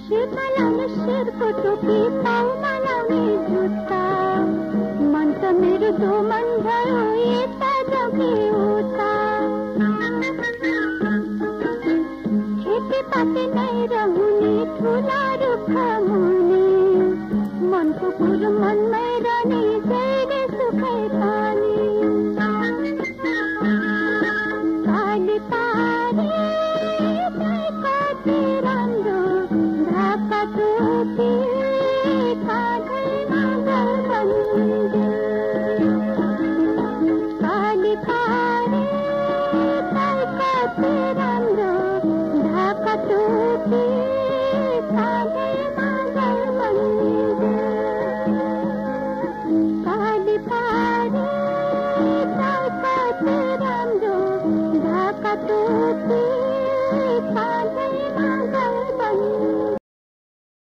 शिरमा लाउने शेरको टोपी, पाउमा लाउने जुत्ता, मन त मेरो दोमन भयो यता जगे उता। खेतीपाती नै रहुने ठुला रुख मुनि, मनको कुरो मन